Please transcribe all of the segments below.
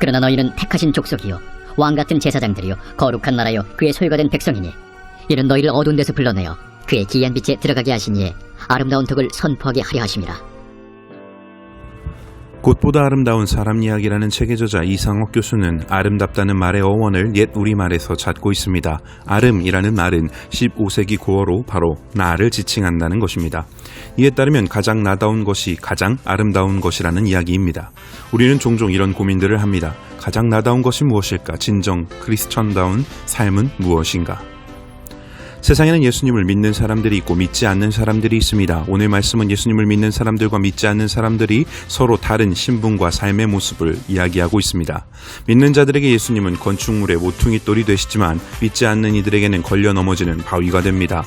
그러나 너희는 택하신 족속이요 왕같은 제사장들이요 거룩한 나라요 그의 소유가 된 백성이니 이는 너희를 어두운 데서 불러내어 그의 기이한 빛에 들어가게 하시니에 아름다운 덕을 선포하게 하려 하심이라. 꽃보다 아름다운 사람 이야기라는 책의 저자 이상옥 교수는 아름답다는 말의 어원을 옛 우리말에서 찾고 있습니다. 아름이라는 말은 15세기 고어로 바로 나를 지칭한다는 것입니다. 이에 따르면 가장 나다운 것이 가장 아름다운 것이라는 이야기입니다. 우리는 종종 이런 고민들을 합니다. 가장 나다운 것이 무엇일까? 진정 크리스천다운 삶은 무엇인가? 세상에는 예수님을 믿는 사람들이 있고 믿지 않는 사람들이 있습니다. 오늘 말씀은 예수님을 믿는 사람들과 믿지 않는 사람들이 서로 다른 신분과 삶의 모습을 이야기하고 있습니다. 믿는 자들에게 예수님은 건축물의 모퉁이 돌이 되시지만 믿지 않는 이들에게는 걸려 넘어지는 바위가 됩니다.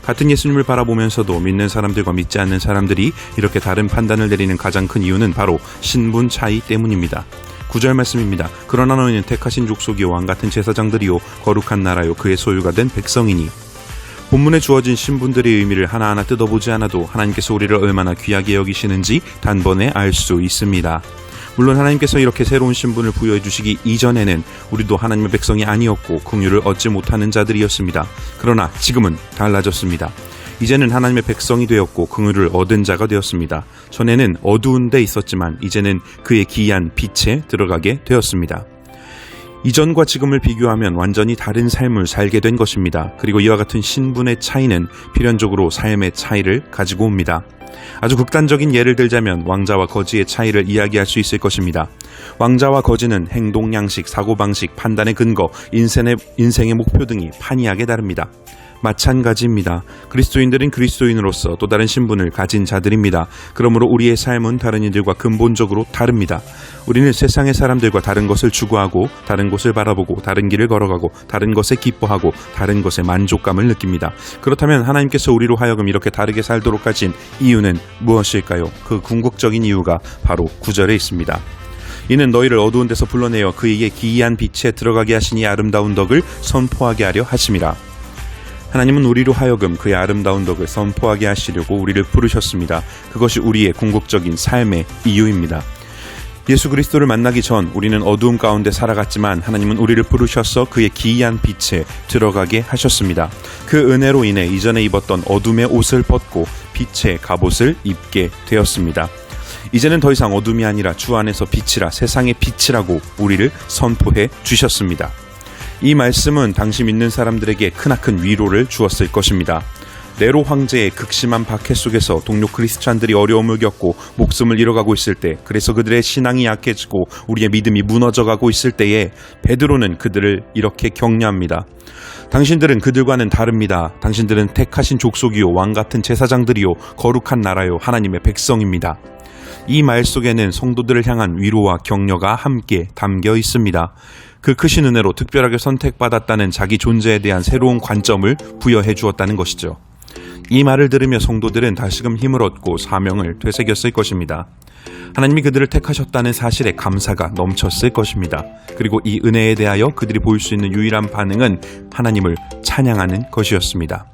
같은 예수님을 바라보면서도 믿는 사람들과 믿지 않는 사람들이 이렇게 다른 판단을 내리는 가장 큰 이유는 바로 신분 차이 때문입니다. 9절 말씀입니다. 그러나 너희는 택하신 족속이요 왕같은 제사장들이요 거룩한 나라요 그의 소유가 된 백성이니. 본문에 주어진 신분들의 의미를 하나하나 뜯어보지 않아도 하나님께서 우리를 얼마나 귀하게 여기시는지 단번에 알 수 있습니다. 물론 하나님께서 이렇게 새로운 신분을 부여해 주시기 이전에는 우리도 하나님의 백성이 아니었고 긍휼을 얻지 못하는 자들이었습니다. 그러나 지금은 달라졌습니다. 이제는 하나님의 백성이 되었고 긍휼을 얻은 자가 되었습니다. 전에는 어두운 데 있었지만 이제는 그의 기이한 빛에 들어가게 되었습니다. 이전과 지금을 비교하면 완전히 다른 삶을 살게 된 것입니다. 그리고 이와 같은 신분의 차이는 필연적으로 삶의 차이를 가지고 옵니다. 아주 극단적인 예를 들자면 왕자와 거지의 차이를 이야기할 수 있을 것입니다. 왕자와 거지는 행동 양식, 사고방식, 판단의 근거, 인생의 목표 등이 판이하게 다릅니다. 마찬가지입니다. 그리스도인들은 그리스도인으로서 또 다른 신분을 가진 자들입니다. 그러므로 우리의 삶은 다른 이들과 근본적으로 다릅니다. 우리는 세상의 사람들과 다른 것을 추구하고 다른 곳을 바라보고 다른 길을 걸어가고 다른 것에 기뻐하고 다른 것에 만족감을 느낍니다. 그렇다면 하나님께서 우리로 하여금 이렇게 다르게 살도록 하신 이유는 무엇일까요? 그 궁극적인 이유가 바로 9절에 있습니다. 이는 너희를 어두운 데서 불러내어 그에게 기이한 빛에 들어가게 하시니 아름다운 덕을 선포하게 하려 하심이라. 하나님은 우리로 하여금 그의 아름다운 덕을 선포하게 하시려고 우리를 부르셨습니다. 그것이 우리의 궁극적인 삶의 이유입니다. 예수 그리스도를 만나기 전 우리는 어두움 가운데 살아갔지만 하나님은 우리를 부르셔서 그의 기이한 빛에 들어가게 하셨습니다. 그 은혜로 인해 이전에 입었던 어둠의 옷을 벗고 빛의 갑옷을 입게 되었습니다. 이제는 더 이상 어둠이 아니라 주 안에서 빛이라 세상의 빛이라고 우리를 선포해 주셨습니다. 이 말씀은 당시 믿는 사람들에게 크나큰 위로를 주었을 것입니다. 네로 황제의 극심한 박해 속에서 동료 크리스찬들이 어려움을 겪고 목숨을 잃어가고 있을 때, 그래서 그들의 신앙이 약해지고 우리의 믿음이 무너져가고 있을 때에 베드로는 그들을 이렇게 격려합니다. 당신들은 그들과는 다릅니다. 당신들은 택하신 족속이요 왕같은 제사장들이요 거룩한 나라요 하나님의 백성입니다. 이 말 속에는 성도들을 향한 위로와 격려가 함께 담겨 있습니다. 그 크신 은혜로 특별하게 선택받았다는 자기 존재에 대한 새로운 관점을 부여해 주었다는 것이죠. 이 말을 들으며 성도들은 다시금 힘을 얻고 사명을 되새겼을 것입니다. 하나님이 그들을 택하셨다는 사실에 감사가 넘쳤을 것입니다. 그리고 이 은혜에 대하여 그들이 보일 수 있는 유일한 반응은 하나님을 찬양하는 것이었습니다.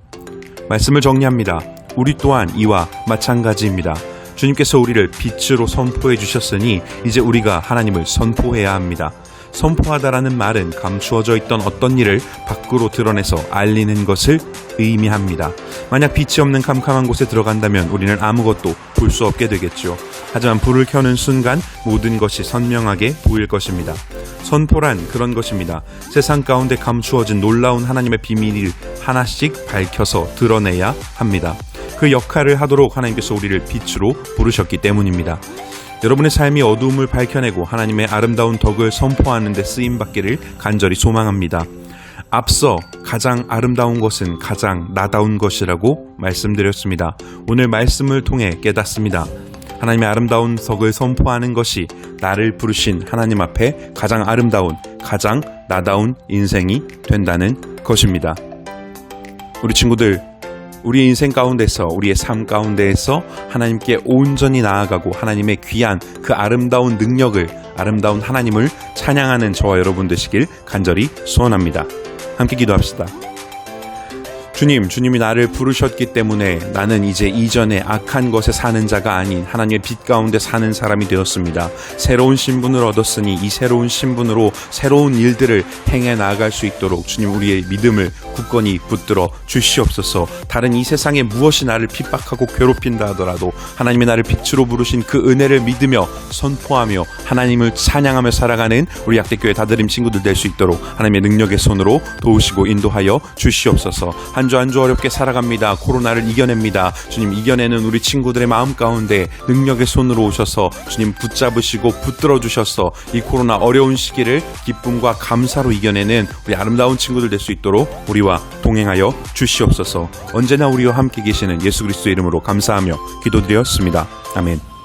말씀을 정리합니다. 우리 또한 이와 마찬가지입니다. 주님께서 우리를 빛으로 선포해 주셨으니 이제 우리가 하나님을 선포해야 합니다. 선포하다라는 말은 감추어져 있던 어떤 일을 밖으로 드러내서 알리는 것을 의미합니다. 만약 빛이 없는 캄캄한 곳에 들어간다면 우리는 아무것도 볼 수 없게 되겠죠. 하지만 불을 켜는 순간 모든 것이 선명하게 보일 것입니다. 선포란 그런 것입니다. 세상 가운데 감추어진 놀라운 하나님의 비밀을 하나씩 밝혀서 드러내야 합니다. 그 역할을 하도록 하나님께서 우리를 빛으로 부르셨기 때문입니다. 여러분의 삶이 어두움을 밝혀내고 하나님의 아름다운 덕을 선포하는 데 쓰임받기를 간절히 소망합니다. 앞서 가장 아름다운 것은 가장 나다운 것이라고 말씀드렸습니다. 오늘 말씀을 통해 깨닫습니다. 하나님의 아름다운 덕을 선포하는 것이 나를 부르신 하나님 앞에 가장 아름다운, 가장 나다운 인생이 된다는 것입니다. 우리 친구들, 우리의 인생 가운데서, 우리의 삶 가운데에서 하나님께 온전히 나아가고 하나님의 귀한 그 아름다운 능력을, 아름다운 하나님을 찬양하는 저와 여러분 되시길 간절히 소원합니다. 함께 기도합시다. 주님이 나를 부르셨기 때문에 나는 이제 이전에 악한 것에 사는 자가 아닌 하나님의 빛 가운데 사는 사람이 되었습니다. 새로운 신분을 얻었으니 이 새로운 신분으로 새로운 일들을 행해 나아갈 수 있도록 주님 우리의 믿음을 굳건히 붙들어 주시옵소서. 다른 이 세상에 무엇이 나를 핍박하고 괴롭힌다 하더라도 하나님이 나를 빛으로 부르신 그 은혜를 믿으며 선포하며 하나님을 찬양하며 살아가는 우리 약대교회 다드림 친구들 될 수 있도록 하나님의 능력의 손으로 도우시고 인도하여 주시옵소서. 한 주 한 주 어렵게 살아갑니다. 코로나를 이겨냅니다. 주님 이겨내는 우리 친구들의 마음 가운데 능력의 손으로 오셔서 주님 붙잡으시고 붙들어 주셔서 이 코로나 어려운 시기를 기쁨과 감사로 이겨내는 우리 아름다운 친구들 될 수 있도록 우리와 동행하여 주시옵소서. 언제나 우리와 함께 계시는 예수 그리스도의 이름으로 감사하며 기도드렸습니다. 아멘.